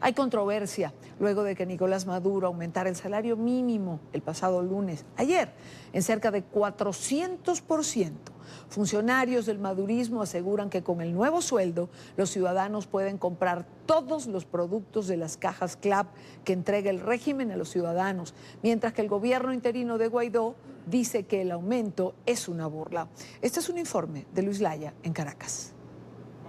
Hay controversia luego de que Nicolás Maduro aumentara el salario mínimo el pasado lunes, ayer, en cerca de 400%. Funcionarios del madurismo aseguran que con el nuevo sueldo los ciudadanos pueden comprar todos los productos de las cajas CLAP que entrega el régimen a los ciudadanos, mientras que el gobierno interino de Guaidó dice que el aumento es una burla. Este es un informe de Luis Laya en Caracas.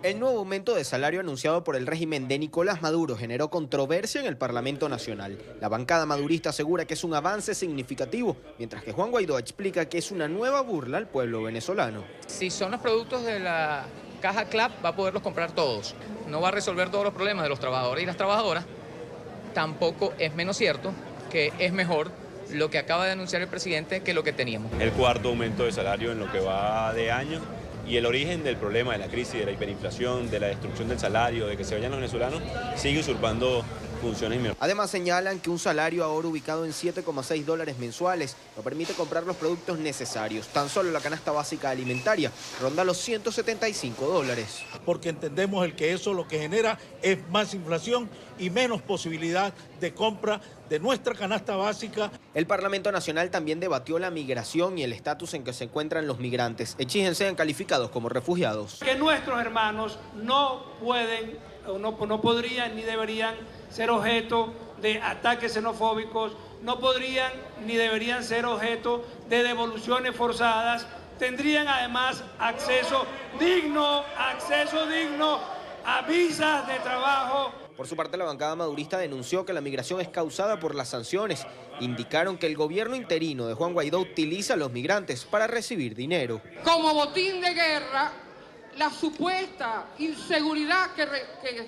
El nuevo aumento de salario anunciado por el régimen de Nicolás Maduro generó controversia en el Parlamento Nacional. La bancada madurista asegura que es un avance significativo, mientras que Juan Guaidó explica que es una nueva burla al pueblo venezolano. Si son los productos de la caja CLAP, va a poderlos comprar todos. No va a resolver todos los problemas de los trabajadores y las trabajadoras. Tampoco es menos cierto que es mejor lo que acaba de anunciar el presidente que lo que teníamos. El cuarto aumento de salario en lo que va de año. Y el origen del problema de la crisis, de la hiperinflación, de la destrucción del salario, de que se vayan los venezolanos, sigue usurpando funciones. Además señalan que un salario ahora ubicado en $7,6 mensuales no permite comprar los productos necesarios. Tan solo la canasta básica alimentaria ronda los $175. Porque entendemos que eso lo que genera es más inflación y menos posibilidad de compra de nuestra canasta básica. El Parlamento Nacional también debatió la migración y el estatus en que se encuentran los migrantes. Exigen sean calificados como refugiados. Que nuestros hermanos no pueden, no podrían ni deberían ser objeto de ataques xenofóbicos, no podrían ni deberían ser objeto de devoluciones forzadas. Tendrían además acceso digno a visas de trabajo. Por su parte, la bancada madurista denunció que la migración es causada por las sanciones. Indicaron que el gobierno interino de Juan Guaidó utiliza a los migrantes para recibir dinero. Como botín de guerra, la supuesta inseguridad que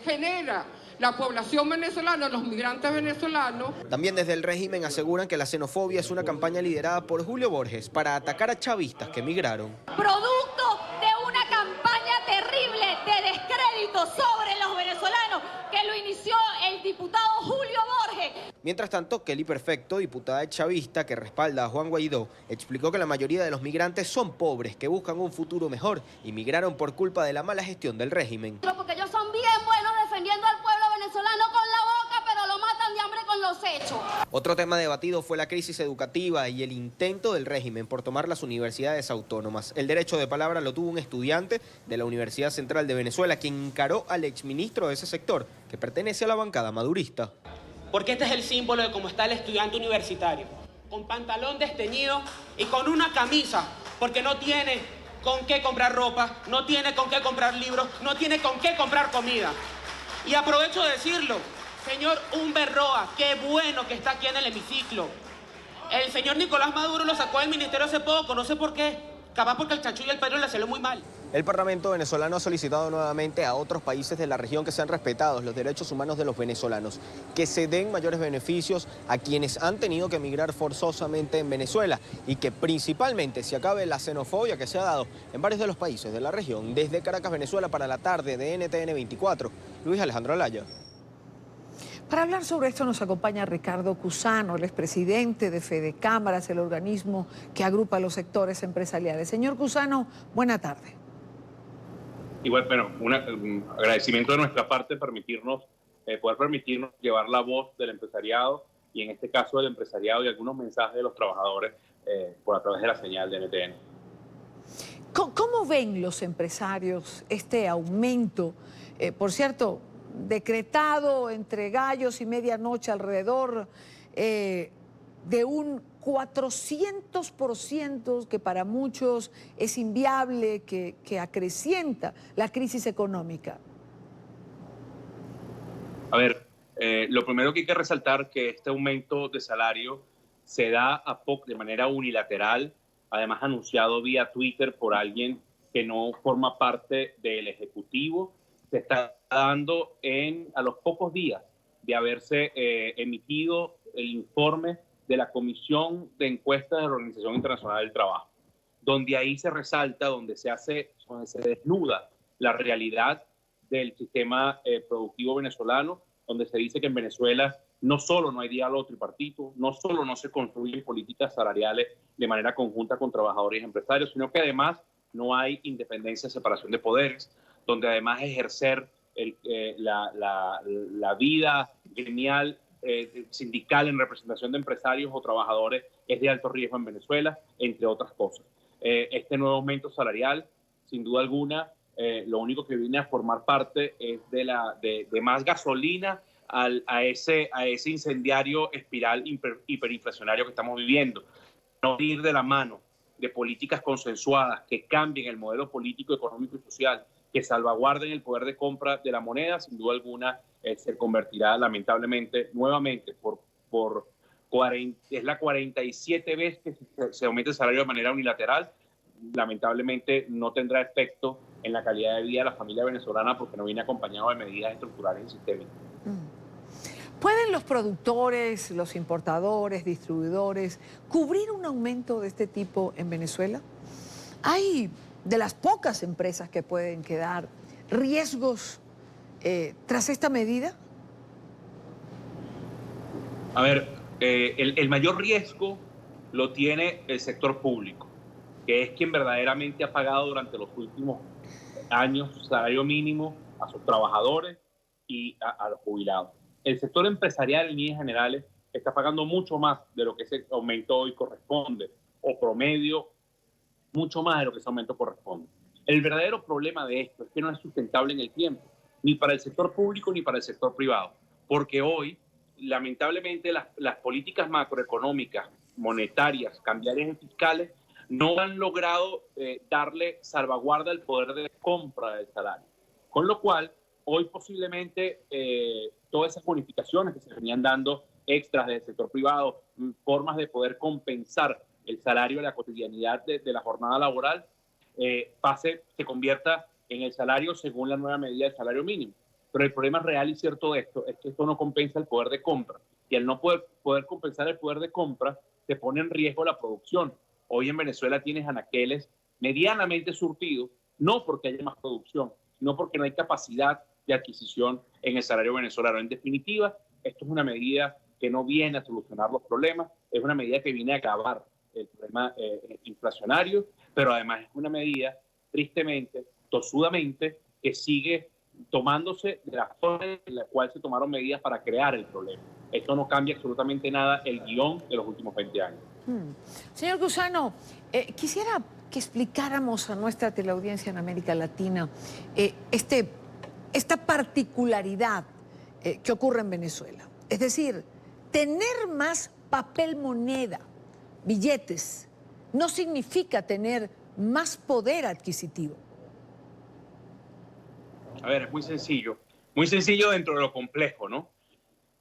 genera la población venezolana, los migrantes venezolanos. También desde el régimen aseguran que la xenofobia es una campaña liderada por Julio Borges para atacar a chavistas que migraron. Producto de una campaña terrible de descrédito sobre los venezolanos que lo inició el diputado Julio Borges. Mientras tanto, Kelly Perfecto, diputada chavista que respalda a Juan Guaidó, explicó que la mayoría de los migrantes son pobres, que buscan un futuro mejor y migraron por culpa de la mala gestión del régimen. Porque ellos son bien buenos defendiendo al pueblo venezolano con la boca, pero lo matan de hambre con los hechos. Otro tema debatido fue la crisis educativa y el intento del régimen por tomar las universidades autónomas. El derecho de palabra lo tuvo un estudiante de la Universidad Central de Venezuela, quien encaró al exministro de ese sector, que pertenece a la bancada madurista. Porque este es el símbolo de cómo está el estudiante universitario, con pantalón desteñido y con una camisa, porque no tiene con qué comprar ropa, no tiene con qué comprar libros, no tiene con qué comprar comida. Y aprovecho de decirlo, señor Humber Roa, qué bueno que está aquí en el hemiciclo. El señor Nicolás Maduro lo sacó del ministerio hace poco, no sé por qué, capaz porque el Chanchullo y el Pedro le salió muy mal. El Parlamento venezolano ha solicitado nuevamente a otros países de la región que sean respetados los derechos humanos de los venezolanos, que se den mayores beneficios a quienes han tenido que emigrar forzosamente en Venezuela y que principalmente se acabe la xenofobia que se ha dado en varios de los países de la región. Desde Caracas, Venezuela, para la tarde de NTN 24, Luis Alejandro Laya. Para hablar sobre esto nos acompaña Ricardo Cusano, el expresidente de Fedecámaras, el organismo que agrupa a los sectores empresariales. Señor Cusano, buena tarde. Igual, bueno, un agradecimiento de nuestra parte poder permitirnos llevar la voz del empresariado y en este caso del empresariado y algunos mensajes de los trabajadores por a través de la señal de NTN. ¿Cómo ven los empresarios este aumento? Por cierto, decretado entre gallos y medianoche alrededor de un 400% que para muchos es inviable, que acrecienta la crisis económica. A ver, lo primero que hay que resaltar que este aumento de salario se da de manera unilateral, además anunciado vía Twitter por alguien que no forma parte del Ejecutivo. Se está dando a los pocos días de haberse emitido el informe de la Comisión de Encuestas de la Organización Internacional del Trabajo, donde ahí se resalta, donde se desnuda la realidad del sistema productivo venezolano, donde se dice que en Venezuela no solo no hay diálogo tripartito, no solo no se construyen políticas salariales de manera conjunta con trabajadores y empresarios, sino que además no hay independencia, separación de poderes, donde además ejercer la vida gremial, sindical en representación de empresarios o trabajadores es de alto riesgo en Venezuela, entre otras cosas. Este nuevo aumento salarial, sin duda alguna, lo único que viene a formar parte es de más gasolina a ese incendiario espiral hiperinflacionario que estamos viviendo. No ir de la mano de políticas consensuadas que cambien el modelo político, económico y social, que salvaguarden el poder de compra de la moneda, sin duda alguna se convertirá lamentablemente nuevamente es la 47 vez que se aumenta el salario de manera unilateral. Lamentablemente no tendrá efecto en la calidad de vida de la familia venezolana porque no viene acompañado de medidas estructurales y sistémicas. ¿Pueden los productores, los importadores, distribuidores cubrir un aumento de este tipo en Venezuela? Hay de las pocas empresas que pueden quedar riesgos tras esta medida. A ver, el mayor riesgo lo tiene el sector público, que es quien verdaderamente ha pagado durante los últimos años salario mínimo a sus trabajadores y a los jubilados. El sector empresarial en líneas generales está pagando mucho más de lo que ese aumento hoy corresponde, o promedio, mucho más de lo que ese aumento corresponde. El verdadero problema de esto es que no es sustentable en el tiempo, ni para el sector público ni para el sector privado, porque hoy, lamentablemente, las políticas macroeconómicas, monetarias, cambiarias y fiscales no han logrado darle salvaguarda al poder de compra del salario. Con lo cual, hoy posiblemente todas esas bonificaciones que se venían dando extras del sector privado, formas de poder compensar el salario de la cotidianidad de la jornada laboral, se convierta en el salario según la nueva medida del salario mínimo. Pero el problema real y cierto de esto es que esto no compensa el poder de compra. Y al no poder compensar el poder de compra, se pone en riesgo la producción. Hoy en Venezuela tienes anaqueles medianamente surtidos, no porque haya más producción, sino porque no hay capacidad de adquisición en el salario venezolano. En definitiva, esto es una medida que no viene a solucionar los problemas, es una medida que viene a acabar el problema inflacionario, pero además es una medida, tristemente, tosudamente, que sigue tomándose de la forma en la cual se tomaron medidas para crear el problema. Esto no cambia absolutamente nada el guión de los últimos 20 años. Señor Gusano, quisiera que explicáramos a nuestra teleaudiencia en América Latina esta particularidad que ocurre en Venezuela. Es decir, tener más papel moneda, billetes, no significa tener más poder adquisitivo. A ver, es muy sencillo dentro de lo complejo, ¿no?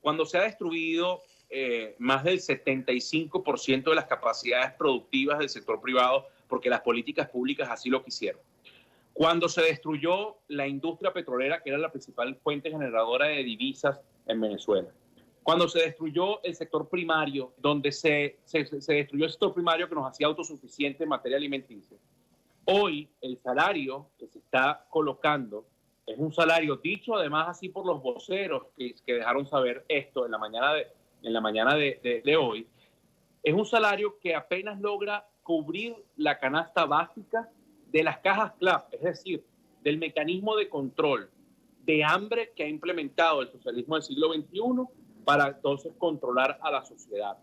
Cuando se ha destruido más del 75% de las capacidades productivas del sector privado, porque las políticas públicas así lo quisieron. Cuando se destruyó la industria petrolera, que era la principal fuente generadora de divisas en Venezuela. Cuando se destruyó el sector primario, donde se destruyó el sector primario que nos hacía autosuficiente en materia alimenticia. Hoy, el salario que se está colocando es un salario dicho además así por los voceros que dejaron saber esto en la mañana de hoy. Es un salario que apenas logra cubrir la canasta básica de las cajas CLAP, es decir, del mecanismo de control de hambre que ha implementado el socialismo del siglo XXI para entonces controlar a la sociedad.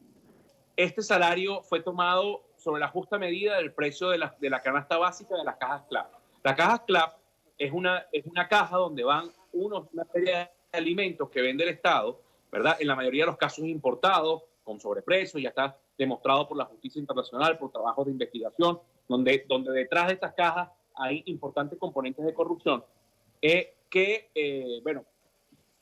Este salario fue tomado sobre la justa medida del precio de la canasta básica de las cajas CLAP. La caja CLAP es una caja donde van una serie de alimentos que vende el Estado, ¿verdad? En la mayoría de los casos importados, con sobreprecio, ya está demostrado por la justicia internacional, por trabajos de investigación, donde detrás de estas cajas hay importantes componentes de corrupción,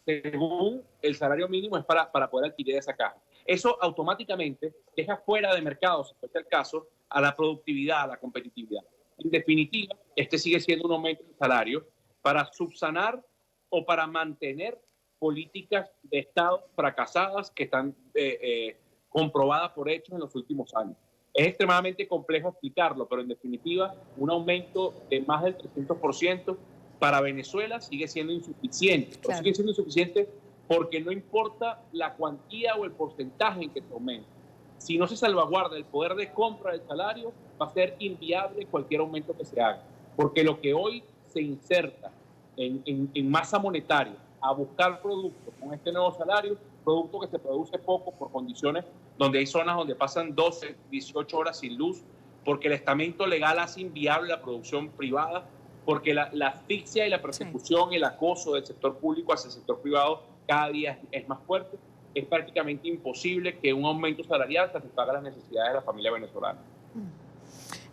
según el salario mínimo es para poder adquirir esa caja. Eso automáticamente deja fuera de mercado, si fuese el caso, a la productividad, a la competitividad. En definitiva, este sigue siendo un aumento de salario para subsanar o para mantener políticas de Estado fracasadas que están comprobadas por hechos en los últimos años. Es extremadamente complejo explicarlo, pero en definitiva, un aumento de más del 300% para Venezuela sigue siendo insuficiente. Claro. Sigue siendo insuficiente porque no importa la cuantía o el porcentaje en que se aumente. Si no se salvaguarda el poder de compra del salario, va a ser inviable cualquier aumento que se haga. Porque lo que hoy se inserta en masa monetaria a buscar productos con este nuevo salario, producto que se produce poco por condiciones donde hay zonas donde pasan 12, 18 horas sin luz, porque el estamento legal hace inviable la producción privada, porque la asfixia y la persecución, el acoso del sector público hacia el sector privado cada día es más fuerte. Es prácticamente imposible que un aumento salarial satisfaga las necesidades de la familia venezolana.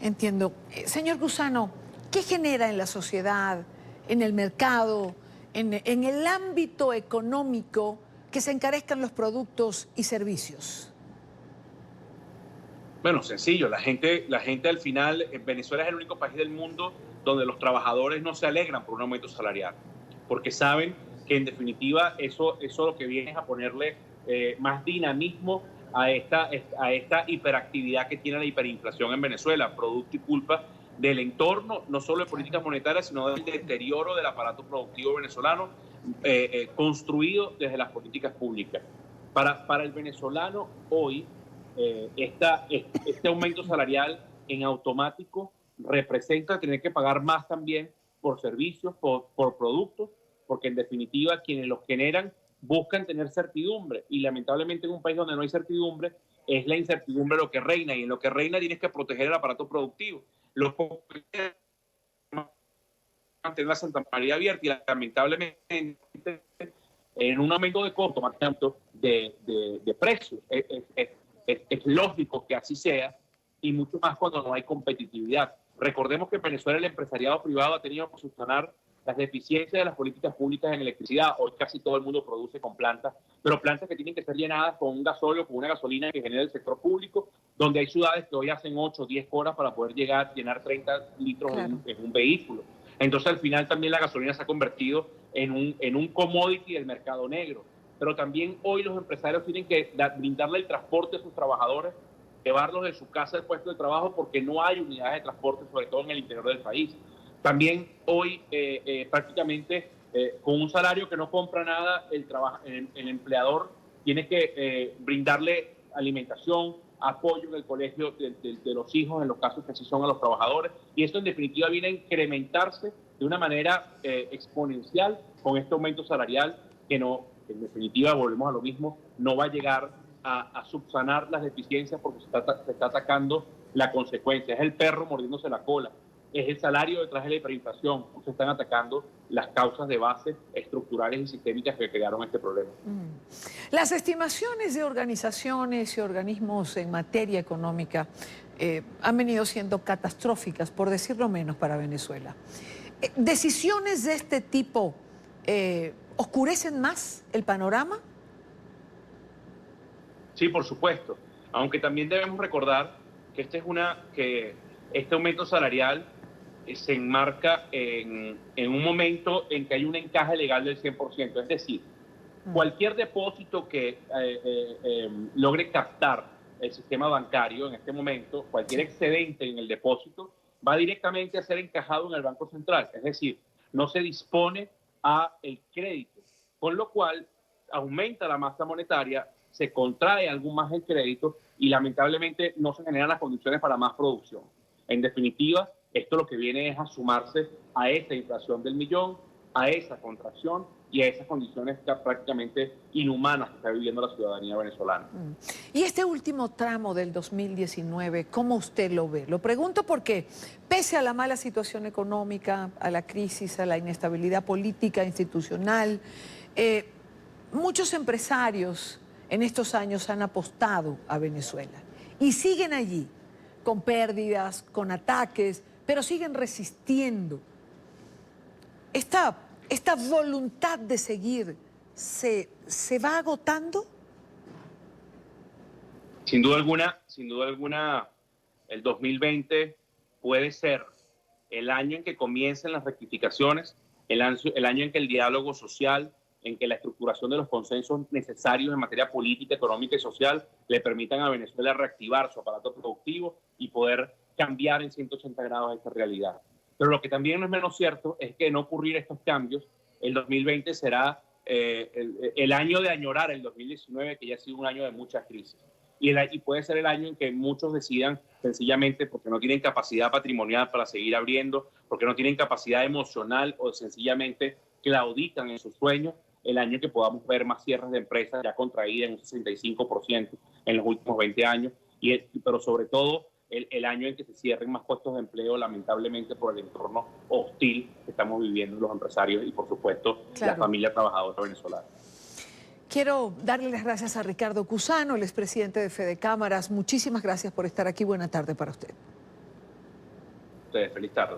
Entiendo. Señor Gusano, ¿qué genera en la sociedad, en el mercado, en el ámbito económico que se encarezcan los productos y servicios? Bueno, sencillo. La gente al final, Venezuela es el único país del mundo donde los trabajadores no se alegran por un aumento salarial, porque saben que en definitiva eso lo que viene es a ponerle más dinamismo a esta hiperactividad que tiene la hiperinflación en Venezuela, producto y culpa del entorno, no solo de políticas monetarias, sino del deterioro del aparato productivo venezolano construido desde las políticas públicas. Para el venezolano hoy, este aumento salarial en automático representa tener que pagar más también por servicios, por productos, porque en definitiva quienes los generan buscan tener certidumbre, y lamentablemente en un país donde no hay certidumbre es la incertidumbre lo que reina, y en lo que reina tienes que proteger el aparato productivo. Los mantener la Santa María abierta, y lamentablemente en un aumento de costo, más de precios, es lógico que así sea, y mucho más cuando no hay competitividad. Recordemos que en Venezuela el empresariado privado ha tenido que solucionar las deficiencias de las políticas públicas en electricidad. Hoy casi todo el mundo produce con plantas, pero plantas que tienen que ser llenadas con un gasóleo, con una gasolina que genera el sector público, donde hay ciudades que hoy hacen 8 o 10 horas para poder llenar 30 litros en un vehículo. Entonces al final también la gasolina se ha convertido en un commodity del mercado negro. Pero también hoy los empresarios tienen que brindarle el transporte a sus trabajadores, llevarlos de su casa al puesto de trabajo, porque no hay unidades de transporte, sobre todo en el interior del país. También hoy prácticamente con un salario que no compra nada, el empleador tiene que brindarle alimentación, apoyo en el colegio de los hijos, en los casos que así son a los trabajadores, y esto en definitiva viene a incrementarse de una manera exponencial con este aumento salarial que en definitiva, volvemos a lo mismo, no va a llegar a subsanar las deficiencias, porque se está atacando la consecuencia. Es el perro mordiéndose la cola, es el salario detrás de la hiperinflación. Se están atacando las causas de base estructurales y sistémicas que crearon este problema. Las estimaciones de organizaciones y organismos en materia económica han venido siendo catastróficas, por decirlo menos, para Venezuela. ¿Decisiones de este tipo oscurecen más el panorama? Sí, por supuesto. Aunque también debemos recordar que este aumento salarial se enmarca en un momento en que hay un encaje legal del 100%. Es decir, cualquier depósito que logre captar el sistema bancario en este momento, cualquier excedente en el depósito, va directamente a ser encajado en el Banco Central. Es decir, no se dispone a el crédito, con lo cual aumenta la masa monetaria, se contrae algo más el crédito y lamentablemente no se generan las condiciones para más producción. En definitiva, esto lo que viene es a sumarse a esa inflación del millón, a esa contracción y a esas condiciones prácticamente inhumanas que está viviendo la ciudadanía venezolana. Y este último tramo del 2019, ¿cómo usted lo ve? Lo pregunto porque, pese a la mala situación económica, a la crisis, a la inestabilidad política, institucional, muchos empresarios en estos años han apostado a Venezuela y siguen allí, con pérdidas, con ataques, pero siguen resistiendo. Esta voluntad de seguir se va agotando. Sin duda alguna, el 2020 puede ser el año en que comiencen las rectificaciones, el año en que el diálogo social, en que la estructuración de los consensos necesarios en materia política, económica y social le permitan a Venezuela reactivar su aparato productivo y poder cambiar en 180 grados esta realidad. Pero lo que también no es menos cierto es que de no ocurrir estos cambios, el 2020 será el año de añorar el 2019, que ya ha sido un año de muchas crisis. Y puede ser el año en que muchos decidan, sencillamente porque no tienen capacidad patrimonial para seguir abriendo, porque no tienen capacidad emocional o sencillamente claudican en sus sueños, el año en que podamos ver más cierres de empresas ya contraídas en un 65% en los últimos 20 años, pero sobre todo el año en que se cierren más puestos de empleo, lamentablemente por el entorno hostil que estamos viviendo los empresarios y por supuesto la familia trabajadora venezolana. Quiero darle las gracias a Ricardo Cusano, el expresidente de Fede Cámaras. Muchísimas gracias por estar aquí. Buena tarde para usted. Ustedes, feliz tarde.